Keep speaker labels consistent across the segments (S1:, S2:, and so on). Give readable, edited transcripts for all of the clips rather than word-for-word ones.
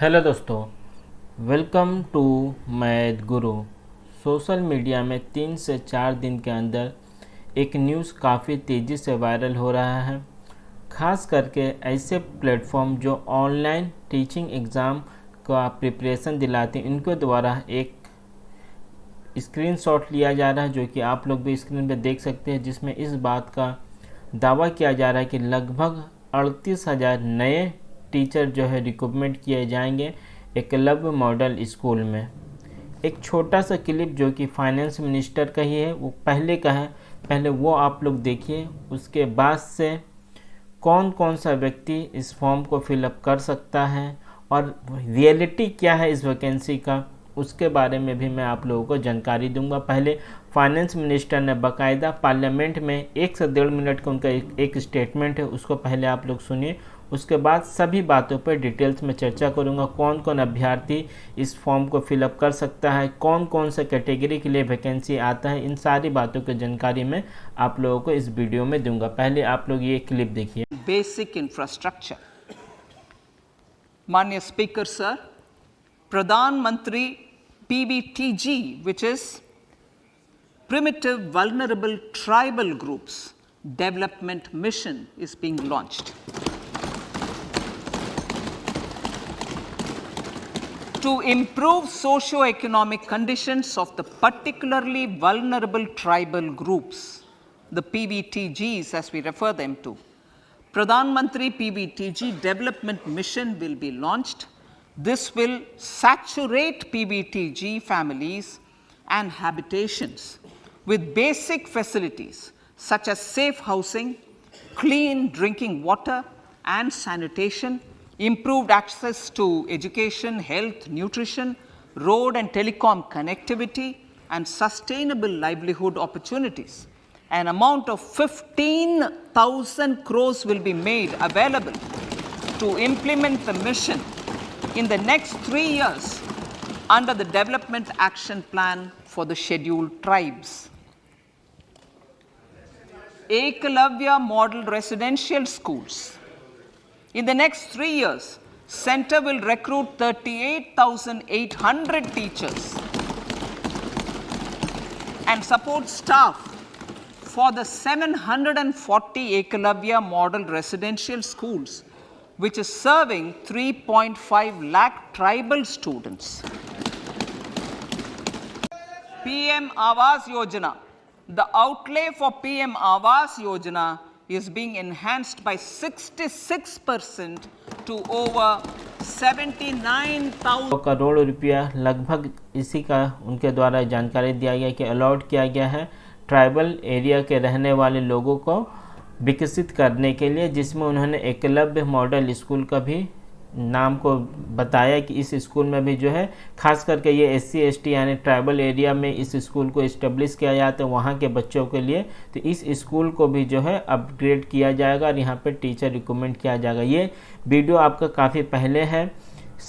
S1: Hello दोस्तों, welcome to math Guru. Social media में 3 से 4 दिन के अंदर एक न्यूज़ काफ़ी तेज़ी से वायरल हो रहा है। ख़ास करके ऐसे प्लेटफॉर्म जो ऑनलाइन टीचिंग एग्ज़ाम का प्रिपरेशन दिलाते हैं, इनके द्वारा एक स्क्रीनशॉट लिया जा रहा है, जो कि आप लोग भी स्क्रीन पर देख सकते हैं, जिसमें इस बात का दावा किया जा रहा है कि लगभग 38,000 नए टीचर जो है रिक्रूटमेंट किए जाएंगे एकलव्य मॉडल स्कूल में। एक छोटा सा क्लिप जो कि फाइनेंस मिनिस्टर का ही है, वो पहले का है, पहले वो आप लोग देखिए। उसके बाद से कौन कौन सा व्यक्ति इस फॉर्म को फिलअप कर सकता है और रियलिटी क्या है इस वैकेंसी का, उसके बारे में भी मैं आप लोगों को जानकारी दूंगा। पहले फाइनेंस मिनिस्टर ने बाकायदा पार्लियामेंट में 1 से 1.5 मिनट का उनका एक स्टेटमेंट है, उसको पहले आप लोग सुनिए। उसके बाद सभी बातों पर डिटेल्स में चर्चा करूंगा। कौन कौन अभ्यर्थी इस फॉर्म को फिलअप कर सकता है, कौन कौन सा कैटेगरी के लिए वैकेंसी आता है, इन सारी बातों की जानकारी मैं आप लोगों को इस वीडियो में दूंगा। पहले आप लोग ये क्लिप देखिए।
S2: Basic infrastructure. माननीय स्पीकर सर, प्रधानमंत्री PBTG, which is Primitive Vulnerable Tribal Groups Development Mission, is being launched. To improve socio-economic conditions of the particularly vulnerable tribal groups, the PBTGs as we refer them to, Pradhan Mantri PBTG Development Mission will be launched. This will saturate PBTG families and habitations with basic facilities such as safe housing, clean drinking water and sanitation, improved access to education, health, nutrition, road and telecom connectivity, and sustainable livelihood opportunities. An amount of 15,000 crores will be made available to implement the mission in the next 3 years under the Development Action Plan for the Scheduled Tribes. Ekalavya Model Residential Schools. In the next 3 years, Center will recruit 38,800 teachers and support staff for the 740 Ekalavya Model Residential Schools, which is serving 3.5 lakh tribal students. PM Awas Yojana. The outlay for PM Awas Yojana is being enhanced by 66% to over 79,000
S1: crore रुपया लगभग इसी का उनके द्वारा जानकारी दिया गया कि अलॉट किया गया है ट्राइबल एरिया के रहने वाले लोगों को विकसित करने के लिए, जिसमें उन्होंने एकलव्य मॉडल स्कूल का भी नाम को बताया कि इस स्कूल में भी जो है खास करके ये SC ST यानी ट्राइबल एरिया में इस स्कूल को इस्टेब्लिश किया जाता है वहाँ के बच्चों के लिए। तो इस स्कूल को भी जो है अपग्रेड किया जाएगा और यहाँ पे टीचर रिक्रूटमेंट किया जाएगा। ये वीडियो आपका काफ़ी पहले है।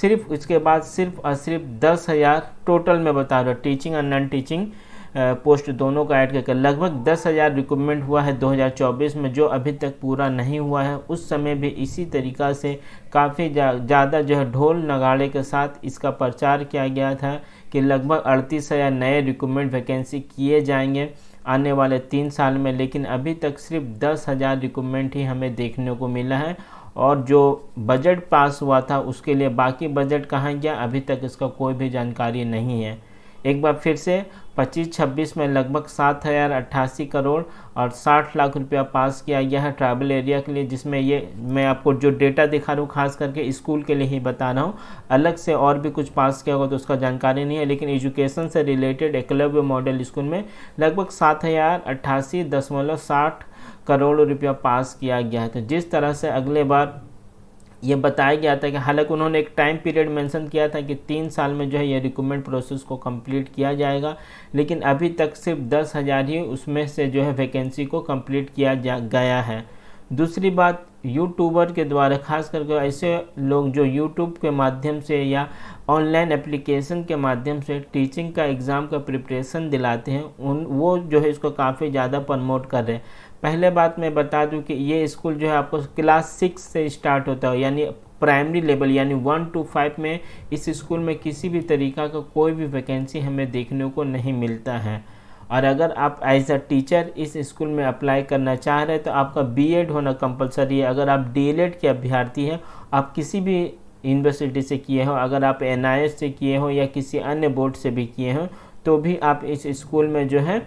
S1: सिर्फ उसके बाद सिर्फ और सिर्फ 10,000 टोटल में बता रहा हूँ, टीचिंग और नॉन टीचिंग पोस्ट दोनों का ऐड करके लगभग 10,000 रिक्रूटमेंट हुआ है 2024 में, जो अभी तक पूरा नहीं हुआ है। उस समय भी इसी तरीक़ा से काफ़ी ज़्यादा जो है ढोल नगाड़े के साथ इसका प्रचार किया गया था कि लगभग 38,000 नए रिक्रूटमेंट वैकेंसी किए जाएंगे आने वाले 3 साल में, लेकिन अभी तक सिर्फ 10,000 रिक्रूटमेंट ही हमें देखने को मिला है। और जो बजट पास हुआ था उसके लिए बाकी बजट कहाँ गया, अभी तक इसका कोई भी जानकारी नहीं है। एक बार फिर से 25-26 में लगभग 7,088 करोड़ और 60 लाख रुपया पास किया गया है ट्राइबल एरिया के लिए, जिसमें ये मैं आपको जो डेटा दिखा रहा हूँ खास करके स्कूल के लिए ही बता रहा हूँ। अलग से और भी कुछ पास किया होगा तो उसका जानकारी नहीं है, लेकिन एजुकेशन से रिलेटेड एकलव्य मॉडल स्कूल में लगभग 7,088.60 करोड़ रुपया पास किया गया है। तो जिस तरह से अगले बार ये बताया गया था कि हालांकि उन्होंने एक टाइम पीरियड मेंशन किया था कि 3 साल में जो है ये रिक्रूटमेंट प्रोसेस को कंप्लीट किया जाएगा, लेकिन अभी तक सिर्फ 10,000 ही उसमें से जो है वैकेंसी को कंप्लीट किया गया है। दूसरी बात, यूट्यूबर के द्वारा खास करके ऐसे लोग जो यूट्यूब के माध्यम से या ऑनलाइन एप्लीकेशन के माध्यम से टीचिंग का एग्ज़ाम का प्रिपरेशन दिलाते हैं, वो जो है इसको काफ़ी ज़्यादा प्रमोट कर रहे हैं। पहले बात मैं बता दूं कि ये स्कूल जो है आपको क्लास 6 से स्टार्ट होता है, यानी प्राइमरी लेवल यानी 1 to 5 में इस स्कूल में किसी भी तरीका का कोई भी वैकेंसी हमें देखने को नहीं मिलता है। और अगर आप एज अ टीचर इस स्कूल में अप्लाई करना चाह रहे हैं तो आपका बीएड होना कंपलसरी है। अगर आप डीएलएड के अभ्यर्थी हैं, आप किसी भी यूनिवर्सिटी से किए हो, अगर आप एनआईएस से किए हो या किसी अन्य बोर्ड से भी किए हो, तो भी आप इस स्कूल में जो है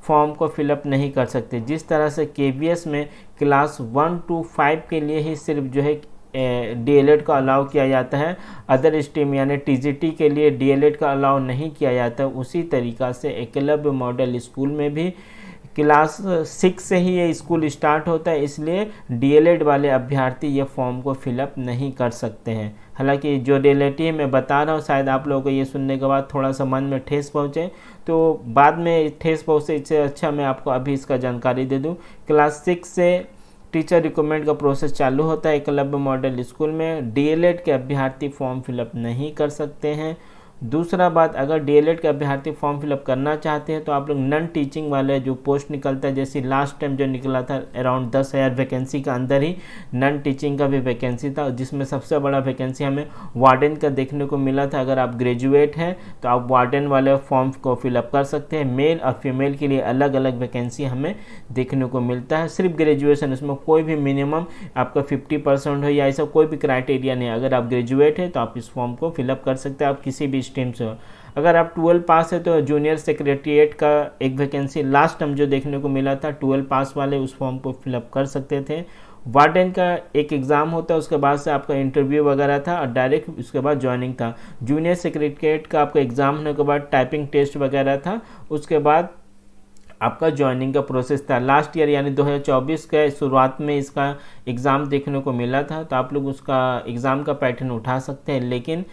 S1: फॉर्म को फिलअप नहीं कर सकते। जिस तरह से केवीएस में क्लास 1 to 5 के लिए ही सिर्फ जो है डीएलएड का अलाउ किया जाता है, अदर स्ट्रीम यानी टीजीटी के लिए डीएलएड का अलाउ नहीं किया जाता, उसी तरीक़ा से एकलव्य मॉडल स्कूल में भी क्लास 6 से ही ये स्कूल स्टार्ट होता है, इसलिए डीएलएड वाले अभ्यर्थी ये फॉर्म को फिलअप नहीं कर सकते हैं। हालांकि जो रियलिटी मैं बता रहा हूँ, शायद आप लोगों को ये सुनने के बाद थोड़ा सा मन में ठेस पहुँचे, तो बाद में ठेस पहुँचे इससे अच्छा मैं आपको अभी इसका जानकारी दे दूँ। क्लास 6 से टीचर रिक्रूटमेंट का प्रोसेस चालू होता है एकलव्य मॉडल स्कूल में। डीएलएड के अभ्यर्थी फॉर्म फिलअप नहीं कर सकते हैं। दूसरा बात, अगर डीएलएड के अभ्यर्थी फॉर्म फिलअप करना चाहते हैं तो आप लोग नॉन टीचिंग वाले जो पोस्ट निकलता है, जैसे लास्ट टाइम जो निकला था अराउंड 10,000 वैकेंसी का अंदर ही नॉन टीचिंग का भी वैकेंसी था, जिसमें सबसे बड़ा वैकेंसी हमें वार्डन का देखने को मिला था। अगर आप ग्रेजुएट हैं तो आप वार्डन वाले फॉर्म को फिलअप कर सकते हैं। मेल और फीमेल के लिए अलग अलग वैकेंसी हमें देखने को मिलता है। सिर्फ ग्रेजुएशन, उसमें कोई भी मिनिमम आपका 50% हो या ऐसा कोई भी क्राइटेरिया नहीं है। अगर आप ग्रेजुएट हैं तो आप इस फॉर्म को फिलअप कर सकते हैं, आप किसी भी स्ट्रीम से हो। अगर आप 12 पास है तो जूनियर सेक्रेटरीट का एक वैकेंसी लास्ट टाइम जो देखने को मिला था, 12 पास वाले उस फॉर्म को फिलअप कर सकते थे। वार्डन का एक एग्ज़ाम होता है, उसके बाद से आपका इंटरव्यू वगैरह था और डायरेक्ट उसके बाद ज्वाइनिंग था। जूनियर सेक्रेटरीट का आपका एग्ज़ाम होने के बाद टाइपिंग टेस्ट वगैरह था, उसके बाद आपका ज्वाइनिंग का प्रोसेस था। लास्ट ईयर यानी 2024 के शुरुआत में इसका एग्ज़ाम देखने को मिला था, तो आप लोग उसका एग्ज़ाम का पैटर्न उठा सकते हैं। लेकिन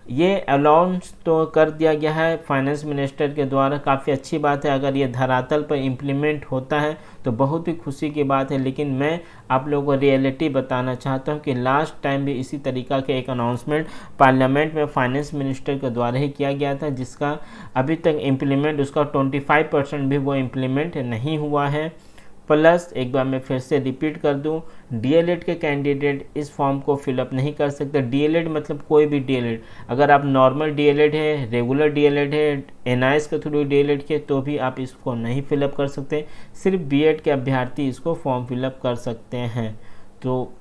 S1: ये अलाउंस तो कर दिया गया है फाइनेंस मिनिस्टर के द्वारा, काफ़ी अच्छी बात है। अगर ये धरातल पर इम्प्लीमेंट होता है तो बहुत ही खुशी की बात है। लेकिन मैं आप लोगों को रियलिटी बताना चाहता हूँ कि लास्ट टाइम भी इसी तरीक़ा के एक अनाउंसमेंट पार्लियामेंट में फाइनेंस मिनिस्टर के द्वारा ही किया गया था, जिसका अभी तक इम्प्लीमेंट उसका 25% भी वो इम्प्लीमेंट नहीं हुआ है। प्लस एक बार मैं फिर से रिपीट कर दूं, डीएलएड के कैंडिडेट इस फॉर्म को फिलअप नहीं कर सकते। डीएलएड मतलब कोई भी डीएलएड, अगर आप नॉर्मल डीएलएड है, रेगुलर डीएलएड है, एनआईएस के थ्रू डीएलएड के, तो भी आप इसको नहीं फिलअप कर सकते। सिर्फ बीएड के अभ्यर्थी इसको फॉर्म फिलअप कर सकते हैं। तो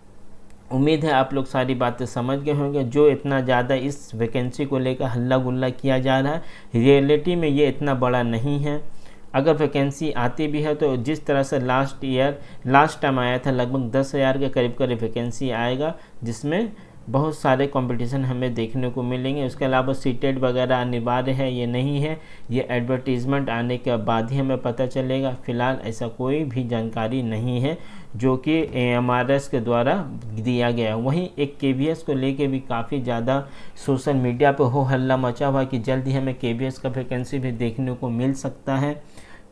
S1: उम्मीद है आप लोग सारी बातें समझ गए होंगे। जो इतना ज़्यादा इस वैकेंसी को लेकर हल्ला गुल्ला किया जा रहा है, रियलिटी में ये इतना बड़ा नहीं है। अगर वैकेंसी आती भी है तो जिस तरह से लास्ट टाइम आया था, लगभग 10,000 के करीब वैकेंसी आएगा, जिसमें बहुत सारे कंपटीशन हमें देखने को मिलेंगे। उसके अलावा सीटेड वगैरह अनिवार्य है, ये नहीं है, ये एडवर्टीज़मेंट आने के बाद ही हमें पता चलेगा। फ़िलहाल ऐसा कोई भी जानकारी नहीं है जो कि AMRS के द्वारा दिया गया। वहीं एक KVS को लेके भी काफ़ी ज़्यादा सोशल मीडिया पे हो हल्ला मचा हुआ कि जल्द ही हमें KVS का वैकेंसी भी देखने को मिल सकता है।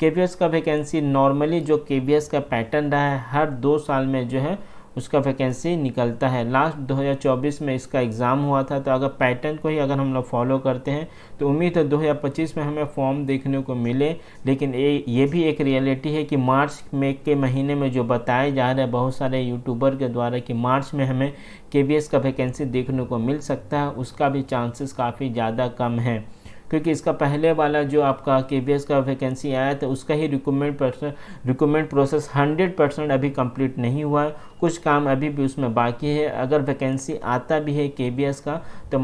S1: KVS का वैकेंसी नॉर्मली जो KVS का पैटर्न रहा है, हर 2 साल में जो है उसका वैकेंसी निकलता है। लास्ट 2024 में इसका एग्ज़ाम हुआ था, तो अगर पैटर्न को ही अगर हम लोग फॉलो करते हैं तो उम्मीद है 2025 में हमें फॉर्म देखने को मिले। लेकिन ये भी एक रियलिटी है कि मार्च में के महीने में जो बताए जा रहे हैं बहुत सारे यूट्यूबर के द्वारा कि मार्च में हमें KVS का वैकेंसी देखने को मिल सकता है, उसका भी चांसेस काफ़ी ज़्यादा कम है, क्योंकि इसका पहले वाला जो आपका KVS का वैकेंसी आया था उसका ही रिक्रूटमेंट प्रोसेस 100% अभी कंप्लीट नहीं हुआ है, कुछ काम अभी भी उसमें बाकी है। अगर वैकेंसी आता भी है KVS का तो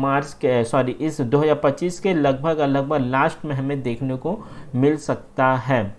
S1: इस 2025 के लगभग लास्ट में हमें देखने को मिल सकता है।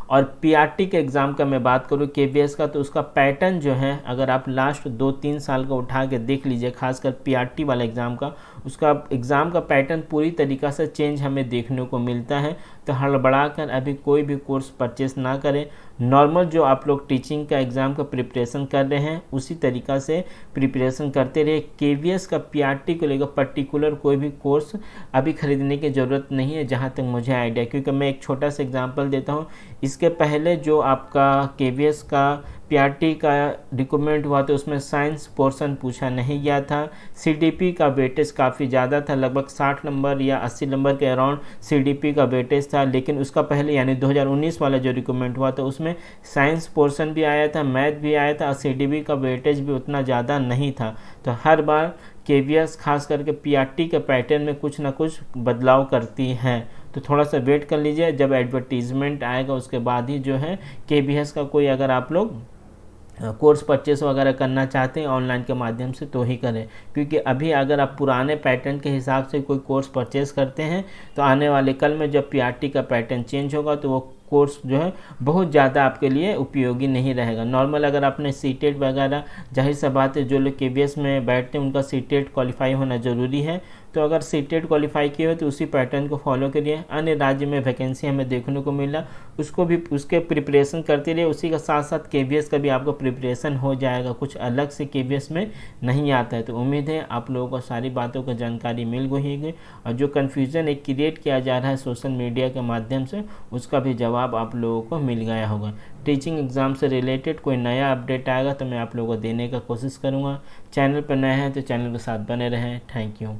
S1: और PRT के एग्ज़ाम का मैं बात करूँ KVS का, तो उसका पैटर्न जो है अगर आप लास्ट 2-3 साल का उठा के देख लीजिए, खासकर PRT वाला एग्ज़ाम का, उसका एग्ज़ाम का पैटर्न पूरी तरीक़ा से चेंज हमें देखने को मिलता है। तो हड़बड़ा कर अभी कोई भी कोर्स परचेस ना करें। नॉर्मल जो आप लोग टीचिंग का एग्ज़ाम का प्रिपरेशन कर रहे हैं उसी तरीक़ा से प्रिपरेशन करते रहे। KVS का PRT को लेकर पर्टिकुलर कोई भी कोर्स अभी ख़रीदने की ज़रूरत नहीं है, जहाँ तक मुझे आइडिया। क्योंकि मैं एक छोटा सा एग्जांपल देता हूँ, इसके पहले जो आपका KVS का पीआरटी का रिक्रूटमेंट हुआ तो उसमें साइंस पोर्शन पूछा नहीं गया था। सीडीपी का वेटेज काफ़ी ज़्यादा था, लगभग 60 नंबर या 80 नंबर के अराउंड सीडीपी का वेटेज था, लेकिन उसका पहले यानी 2019 वाला जो रिक्रूटमेंट हुआ था उसमें साइंस पोर्शन भी आया था, मैथ भी आया था और सीडीपी का वेटेज भी उतना ज़्यादा नहीं था। तो हर बार केवीएस खास करके पीआरटी के पैटर्न में कुछ ना कुछ बदलाव करती हैं, तो थोड़ा सा वेट कर लीजिए, जब एडवर्टीजमेंट आएगा उसके बाद ही जो है केवीएस का कोई अगर आप लोग कोर्स परचेस वगैरह करना चाहते हैं ऑनलाइन के माध्यम से तो ही करें, क्योंकि अभी अगर आप पुराने पैटर्न के हिसाब से कोई कोर्स परचेस करते हैं तो आने वाले कल में जब पीआरटी का पैटर्न चेंज होगा तो वो कोर्स जो है बहुत ज़्यादा आपके लिए उपयोगी नहीं रहेगा। नॉर्मल अगर आपने सीटेट वगैरह, जाहिर सा बात है जो लोग केवीएस में बैठते हैं उनका सीटेट क्वालिफाई होना ज़रूरी है, तो अगर सीटेट क्वालिफाई किए हो तो उसी पैटर्न को फॉलो करिए। अन्य राज्य में वैकेंसी हमें देखने को मिला, उसको भी उसके प्रिपरेशन करते रहिए, उसी के साथ साथ केवीएस का भी आपको प्रिपरेशन हो जाएगा, कुछ अलग से केवीएस में नहीं आता है। तो उम्मीद है आप लोगों को सारी बातों का जानकारी मिल गई होगी और जो कन्फ्यूज़न एक क्रिएट किया जा रहा है सोशल मीडिया के माध्यम से उसका भी जवाब आप लोगों को मिल गया होगा। टीचिंग एग्ज़ाम से रिलेटेड कोई नया अपडेट आएगा तो मैं आप लोगों को देने का कोशिश करूँगा। चैनल पर नए हैं तो चैनल के साथ बने रहें। Thank you.